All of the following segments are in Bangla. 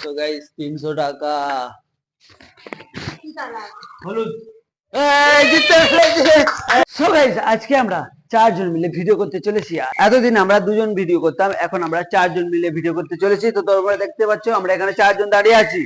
তো গাইস 300 টাকা হলুদ। সো গাইস আজকে আমরা চারজন মিলে ভিডিও করতে চলেছি। এতদিন আমরা দুজন ভিডিও করতাম, এখন আমরা চারজন মিলে ভিডিও করতে চলেছি। তো তোমরা দেখতে পাচ্ছ আমরা এখানে চারজন দাঁড়িয়ে আছি,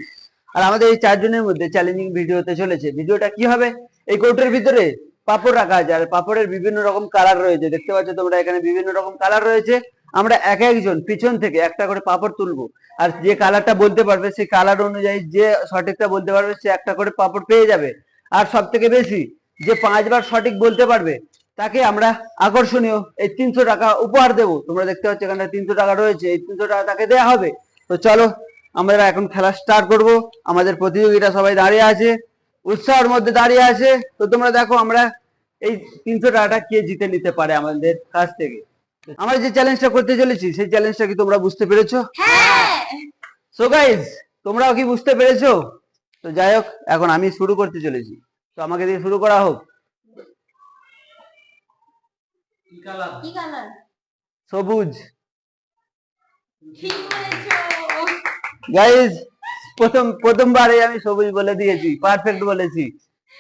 আর আমাদের এই চারজনের মধ্যে চ্যালেঞ্জিং ভিডিও হতে চলেছে। ভিডিওটা কি হবে, এই কৌটোর ভিতরে পাপড় রাখা আছে, আর পাপড়ের বিভিন্ন রকম কালার রয়েছে। দেখতে পাচ্ছ তোমরা এখানে বিভিন্ন রকম কালার রয়েছে। আমরা এক একজন পিছন থেকে একটা করে পাপড় তুলবো, আর যে কালারটা বলতে পারবে সেই কালার অনুযায়ী, যে সঠিকটা বলতে পারবে সে একটা করে পাপড় পেয়ে যাবে। আর সব থেকে বেশি যে 5 বার সঠিক বলতে পারবে তাকে আমরা আকর্ষণীয় এই 300 টাকা উপহার দেবো। তোমরা দেখতে পাচ্ছ এখানে 300 টাকা রয়েছে, এই 300 টাকা তাকে দেওয়া হবে। তো চলো আমরা এখন খেলা স্টার্ট করব। আমাদের প্রতিযোগীরা সবাই দাঁড়িয়ে আছে, উৎসাহের মধ্যে দাঁড়িয়ে আছে। তো তোমরা দেখো আমরা এই 300 টাকাটা কে জিতে নিতে পারে আমাদের কাছ থেকে। আমরা যে চ্যালেঞ্জটা করতে চলেছি সেই চ্যালেঞ্জটা কি তোমরা বুঝতে পেরেছো? হ্যাঁ। সো গাইজ তোমরাও কি বুঝতে পেরেছো? তো যাই হোক, এখন আমি শুরু করতে চলেছি, তো আমাকে দিয়ে শুরু করা হোক। কি কালার? সবুজ। ঠিক বলেছো গাইজ প্রথমবারে আমি সবুজ বলে দিয়েছি, পারফেক্ট বলেছি,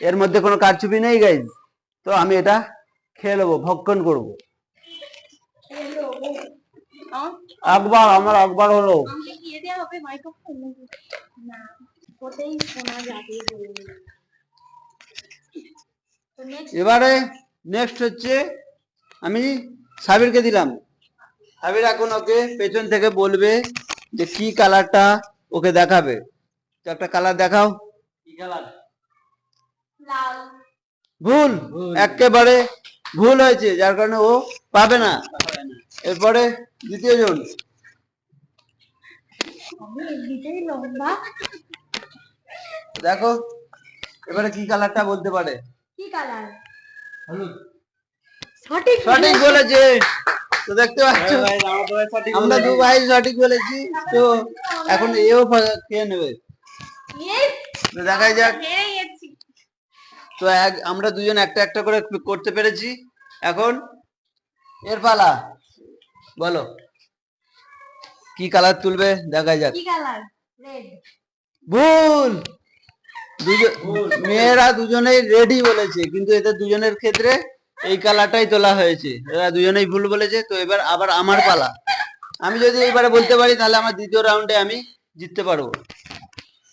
এর মধ্যে কোনো কারচুপি নেই গাইজ। তো আমি এটা খেয়ে নেবো, ভক্ষণ করবো। একবার আমার একবার হলো। আমাকে কি দেয়া হবে মাইক্রোফোন? না, ওটাই শোনা যাবে বলে। তো এবারে নেক্সট হচ্ছে আমি সাবিরকে দিলাম। সাবির এখন ওকে পেছন থেকে বলবে যে কি কালারটা ওকে দেখাবে। তো একটা কালার দেখাও। কি কালার? লাল। ভুল, একেবারে ভুল হয়েছে, যার কারণে ও পাবে না। এরপরে দ্বিতীয় জন। আমি এমনিতেই লম্বা। দেখো এবারে কি কালারটা বলতে পারে। কি কালার? হলুদ। সঠিক সঠিক বলেছে। তো দেখতে পাচ্ছ আমরা দু ভাই সঠিক বলেছি। তো এখন এও খেয়ে নেবে। তো দেখাই যাক। তো আমরা দুজন একটা একটা করে করতে পেরেছি। এখন এর পালা, বলো কি কালার তুলবে, দেখাই যাক। কি কালার? রেড। ভুল। মেয়েরা দুজনেই রেডি বলেছে, কিন্তু এদের দুজনের ক্ষেত্রে এই কালারটাই তোলা হয়েছে। এরা দুজনেই ভুল বলেছে। তো এবার আবার আমার পালা। আমি যদি এইবারে বলতে পারি তাহলে আমার দ্বিতীয় রাউন্ডে আমি জিততে পারবো।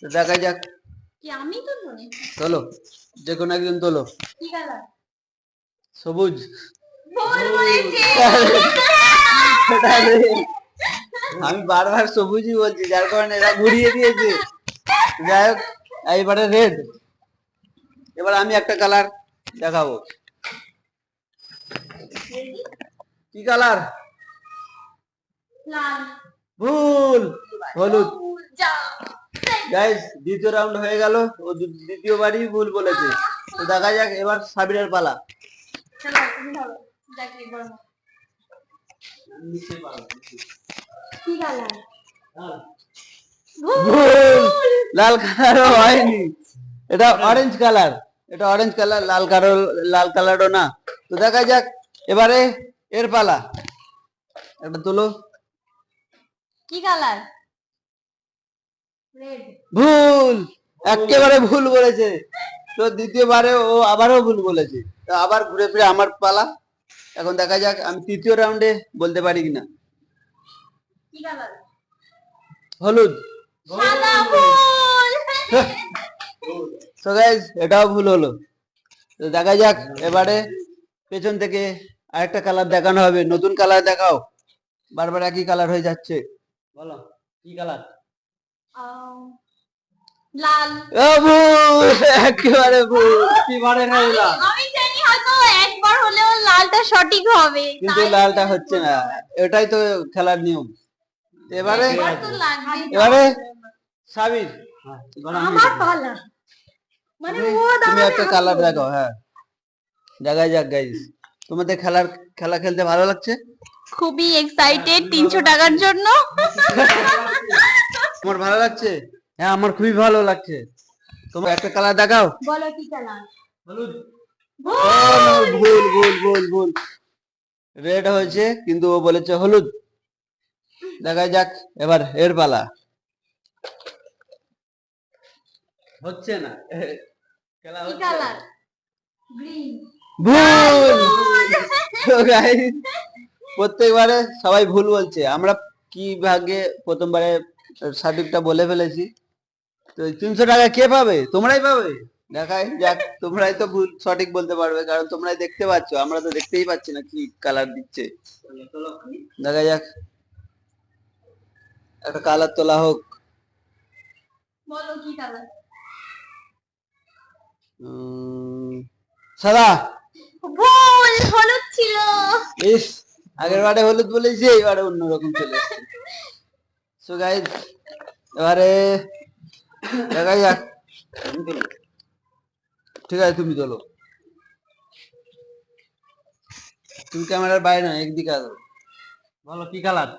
তো দেখা যাক। কি আমি তো বলি? তোলো, যে কোনো একজন তোলো। কি কালার? সবুজ। ভুল বলেছে। আমি বারবার সবুজই বলছি, যার কারণে এরা ঘুরিয়ে দিয়েছে। যাই হোক, এইবারে রেড। এবার আমি একটা কালার দেখাবো। কি কালার? লাল। ভুল, হলুদ। গাইস দ্বিতীয় রাউন্ড হয়ে গেল, ও দ্বিতীয়বারই ভুল বলেছে। তো দেখা যাক এবার সাবিরের পালা। চলো তুমি ধরো। দেখি বলো। কি কালার? ভুল, লাল কালারও হয়নি, এটা অরেঞ্জ কালার। এটা অরেঞ্জ কালার, লাল কালারও না। তো দেখা যাক এবারে এর পালা। একটা তোলো। কি কালার? রেড। ভুল, একেবারে ভুল বলেছে। তো দ্বিতীয়বারে ও আবারও ভুল বলেছে। তো আবার ঘুরে ফিরে আমার পালা। এখন দেখা যাক আমি তৃতীয় রাউন্ডে বলতে পারি কিনা। কি কালার? হলুদ। সাদা। ভুল। তো গাইস এটাও ভুল হলো। তো দেখা যাক এবারে পেছন থেকে আরেকটা কালার দেখানো হবে। নতুন কালার দেখাও, বারবার একই কালার হয়ে যাচ্ছে। বলো কি কালার? লাল। ভুল, একেবারে ভুল। কিবারে লাল? আমি জানি হয়তো একবার হলেও লালটা সঠিক হবে, কিন্তু লালটা হচ্ছে না, এটাই তো খেলার নিয়ম। এবারে সাবির, আমার পালা। মানে ও তুমি একটা কালার দেখাও। হ্যাঁ দেখা যাক গাইস, তোমাদের খেলা খেলতে ভালো লাগছে? খুবই এক্সাইটেড 300 টাকার জন্য। তোমার ভালো লাগছে? হ্যাঁ আমার খুবই ভালো লাগছে। তোমার একটা কালার দেখাও। বলো কি কালার? হলুদ। ভুল ভুল ভুল ভুল, রেড হয়েছে কিন্তু ও বলেছে হলুদ। দেখা যাক এবার এর পালা। হচ্ছে না খেলা কি হচ্ছে কালার? গ্রিন। ভুল। তো গাইস প্রত্যেকবারে সবাই ভুল বলছে, আমরা কি ভাগ্যে প্রথমবারে সঠিকটা বলে ফেলেছি। তো 300 টাকা কে পাবে? তোমরাই পাবে। দেখাই যাক, তোমরাই তো ভুল সঠিক বলতে পারবে, কারণ তোমরাই দেখতে পাচ্ছ, আমরা তো দেখতেই পাচ্ছি না কি কালার দিচ্ছে। দেখা যাক, একটা কালার তোলা হোক। বলো কি কালার? সাদা। ভুল, হলুদ ছিল। ইস, আগের বারে হলুদ বলেছি, এবারে অন্যরকম চলে এসেছে। সো গাইস এবারে দেখা যাক। ঠিক আছে, তুমি তোলো। তুমি ক্যামেরার বাইরে না, একদিকে আসো। বলো কি কালার?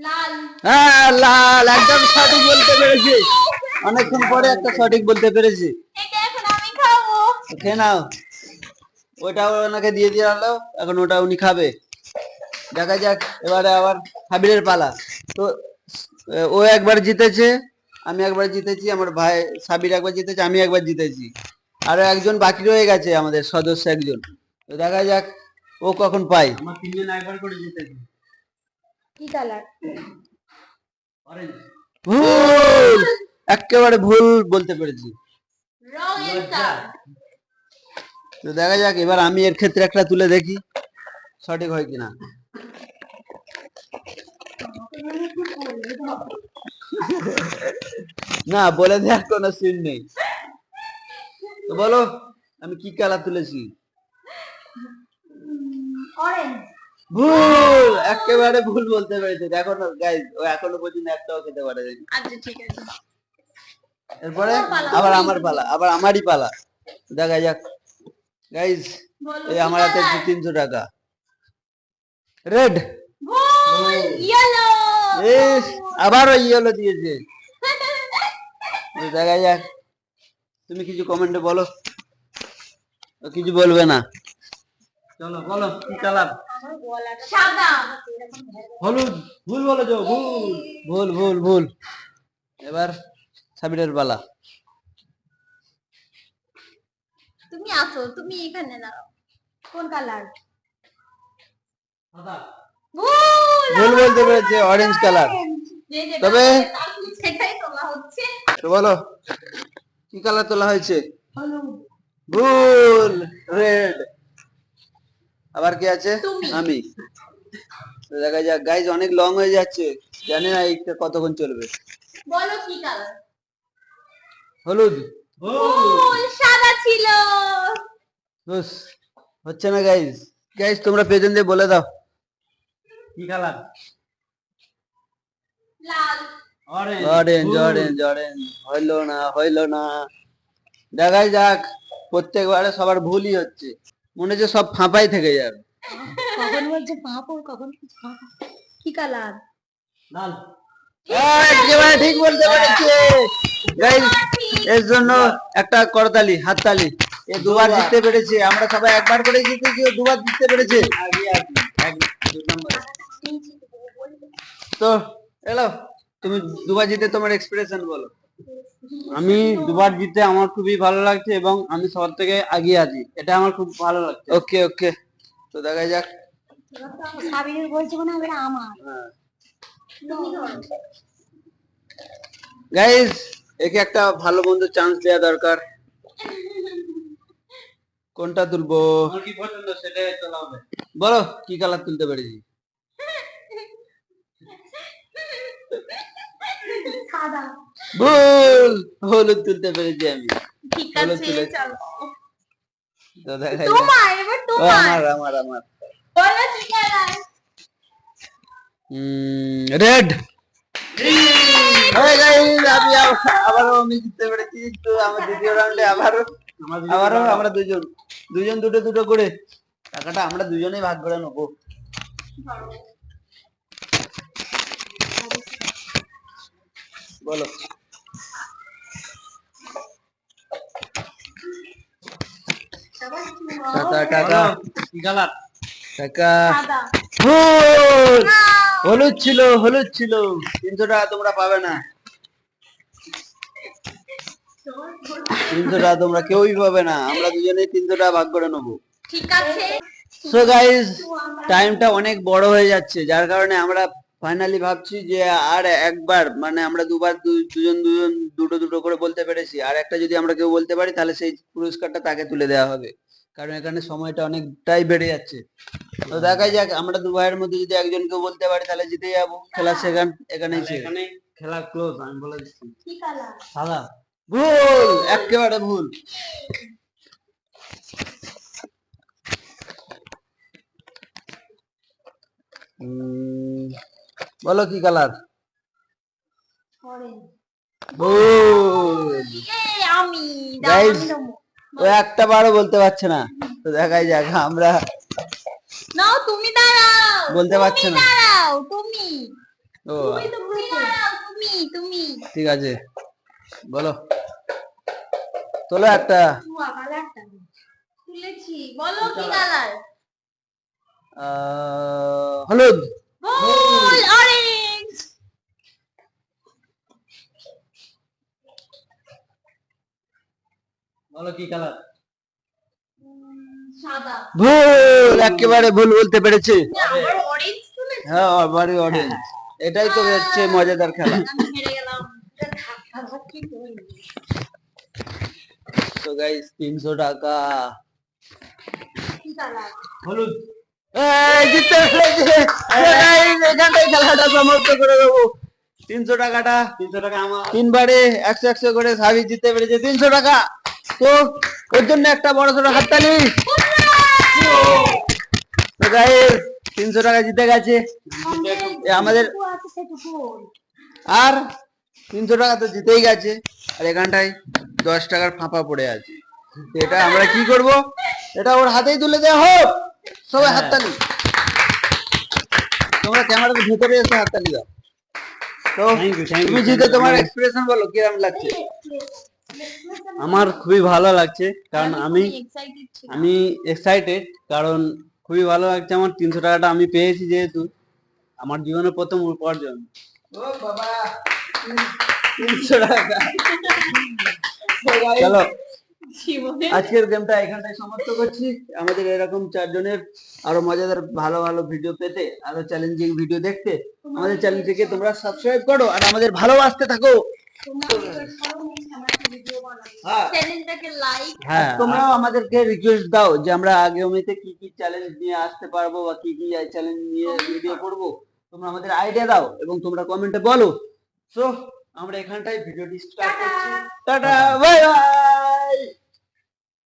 লাল। হ্যাঁ, লাল। একদম সঠিক বলতে পেরেছি, অনেকক্ষণ পরে একটা সঠিক বলতে পেরেছি। এটা এখন আমি খাবো। খেয়ে নাও। ওটা ওনাকে দিয়ে দিয়ে আনলো, এখন ওটা উনি খাবে। দেখা যাক, এবারে আবার হাবিলের পালা। তো ও একবার জিতেছে, আমি একবার জিতেছি, আমার ভাই সাবির একবার জিতেছে, আমি একবার জিতেছি। আরো একজন বাকি রয়ে গেছে, আমাদের সদস্য একজন। তো দেখা যাক ও কখন পায়। আমার তিনজন একবার করে জিতেছি। কি কালার? অরেঞ্জ। ভুল, একেবারে ভুল বলতে পেরেছি। রঙের তার। তো দেখা যাক, এবার আমি এর ক্ষেত্রে একটা তুলে দেখি সঠিক হয় কিনা। না, বলে দেওয়ার কোনো সিন নেই। তো বলো আমি কি কালার তুলেছি? অরেঞ্জ। ভুল, একেবারে ভুল বলতে পেরেছে। দেখো না গাইস, ও এখনো পর্যন্ত একটাও খেতে পারেনি। আচ্ছা ঠিক আছে। এরপরে আবার আমার পালা, আবার আমারই পালা। দেখা যাক গাইস, বলো এই কি আমার হাতে কালার? 300 টাকা। রেড। ভুল, ইয়েলো। ইস, আবারও ইয়েলো দিয়েছে। তো দেখা যাক, তুমি কিছু কমেন্টে বলো। ও কিছু বলবে না। চলো বলো কি কালার? সাদা। হলুদ। ভুল বলেছো, ভুল ভুল ভুল ভুল। এবার সাবিরের পালা। তুমি আসো, তুমি এখানে দাঁড়াও। কোন কালার? ভুল, ভুল বলতে পেরেছে, অরেঞ্জ কালার। তবে সেটাই তোলা হচ্ছে। তো বলো কি কালার তোলা হয়েছে? হলুদ। ভুল, রেড। আবার কি আছে? তুমি। আমি। তো দেখা যাক গাইজ, অনেক লং হয়ে যাচ্ছে, জানি না এইটা কতক্ষণ চলবে। বলো কি কালার? হলুদ। ভুল, সাদা ছিল। বুস, হচ্ছে না গাইজ। গাইজ তোমরা পেছন দিয়ে বলে দাও কি কালার? লাল। Orange orange orange. হইলো না, হইলো না। দেখা যাক, প্রত্যেকবারে সবার ভুলই হচ্ছে, মনে হচ্ছে সব ফাঁপাই থেকে যাবে। কখন বলছে পাপড়, কখন ফাঁপা। কি কালার? লাল। একেবারে ঠিক বলতে পেরেছে গাইস, এর জন্য একটা করতালি, হাততালি। এ দুবার জিততে পেরেছে, আমরা সবাই একবার করে জিতেছি, ও দুবার জিততে পেরেছে। তো এলো, তুমি দুবার জিতে তোমার এক্সপ্রেশন বলো। আমি দুবার জিতে আমার খুবই ভালো লাগছে এবং আমি সবার থেকে এগিয়ে আছি, এটা আমার খুব ভালো লাগছে। ওকে ওকে, তো দেখা যাক। সাবিরের বলছে মনে হবে আমার। তুমি ধরো। গাইস একে একটা ভালো মন্দ চান্স দেওয়া দরকার। কোনটা তুলবো? আমার কি পছন্দ সেটাই তোলা হবে। বলো কি কালার তুলতে পেরেছি? সাদা। ভুল, হলুদ তুলতে পেরেছি আমি। ঠিক হলুদ আছে তুলেছি। চলো। তো দেখা যাক। তোমার, এবার ও, তোমার। আমার আমার আমার বলো কি কালার? রেড। আবারও আমি জিততে পেরেছি। তো আমার দ্বিতীয় রাউন্ডে আবারও আমরা দুজন দুজন দুটো দুটো করে টাকাটা আমরা দুজনেই ভাগ করে নেবো। বলো টাকা কি কালার? টাকা। সাদা। ভুল, হলুদ ছিল, হলুদ ছিল। 300 টাকা তোমরা পাবে না। 300 টাকা তোমরা কেউই পাবে না, আমরা দুজনেই 300 টাকা ভাগ করে নেবো। ঠিক আছে। সো গাইস, টাইমটা অনেক বড় হয়ে যাচ্ছে, যার কারণে আমরা ফাইনালি ভাবছি যে আর একবার মানে আমরা দুবার দুজন দুজন দুটো দুটো করে বলতে পেরেছি, আর একটা যদি আমরা কেউ বলতে পারি তাহলে সেই পুরস্কারটা তাকে তুলে দেওয়া হবে, কারণ এখানে সময়টা অনেকটাই বেড়ে যাচ্ছে। তো দেখাই যাক, আমরা দু ভাইয়ের মধ্যে যদি একজন কেউ বলতে পারি তাহলে জিতে যাবো, খেলা এখানেই শেষ। এখানে খেলা ক্লোজ, আমি বলে দিচ্ছি। কি কালার? সাদা। ভুল, একেবারে ভুল। বলো কি কালার? অরেঞ্জ। ভুল। আমি Guys, ও একটা বারও বলতে পারছে না, তো দেখাই যাক আমরা। নাও তুমি দাঁড়াও, বলতে পারছে না। দাঁড়াও তুমি, ও তুমি দাঁড়াও, তুমি ঠিক আছে, বলো, তোলো একটা। কালারটা তুলেছি, বলো কি কালার? হলুদ। ভুল, অরেঞ্জ। বলো কি কালার? সাদা। ভুল, একেবারে ভুল বলতে পেরেছে। আবার অরেঞ্জ তুলেছি। হ্যাঁ, বাড়ি অরেঞ্জ। এটাই তো হচ্ছে মজাদার খেলা। আমি হেরে গেলাম। ধাক্কাধাক্কি করি। তো গাইস, 300 টাকা। কি কালার? হলুদ। এই জিততে পেরেছে। Guys, এখানটাই খেলাটা সমাপ্ত করে দেবো। 300 টাকাটা 300 টাকা আমার। তিনবারে 100 100 করে সাবি জিততে পেরেছে 300 টাকা। তো ওর জন্য একটা বড় সড়ো হাততালি। তো গাইস, 300 টাকা জিতে গেছে আমাদের, আছে সেটুকু। আর 300 টাকা তো জিতেই গেছে, আর এখানটায় 10 টাকার ফাঁপা পড়ে আছে। তো এটা আমরা কি করব, এটা ওর হাতেই তুলে দেওয়া হোক। সবাই হাততালি, তোমরা ক্যামেরার ভিতরে এসে হাততালি দাও। তো Thank you, thank you. তুমি জিতে তোমার এক্সপ্রেশন বলো, কিরকম লাগছে? আমার খুবই ভালো লাগছে, কারণ আমি এক্সাইটেড ছিলাম। আমি এক্সাইটেড, কারণ খুবই ভালো লাগছে আমার। 300 টাকাটা আমি পেয়েছি, যেহেতু আমার জীবনের প্রথম উপার্জন। ও বাবা, 300 টাকা। চলো, জীবনে আজকের গেমটা এখানটায় সমাপ্ত করছি। আমাদের এরকম চারজনের আরো মজাদার ভালো ভালো ভিডিও পেতে, আরো চ্যালেঞ্জিং ভিডিও দেখতে আমাদের চ্যানেলটিকে তোমরা সাবস্ক্রাইব করো, আর আমাদের ভালোবাসতে থাকো। হ্যাঁ, চ্যানেলটাকে লাইক। হ্যাঁ, তোমরাও আমাদেরকে রিকোয়েস্ট দাও যে আমরা আগামীতে কি কি চ্যালেঞ্জ নিয়ে আসতে পারবো, বা কি কি চ্যালেঞ্জ নিয়ে ভিডিও করব, তোমরা আমাদের আইডিয়া দাও এবং তোমরা কমেন্টে বলো। সো আমরা এখানটায় ভিডিওটি স্টার্ট করছি। Tata, bye bye.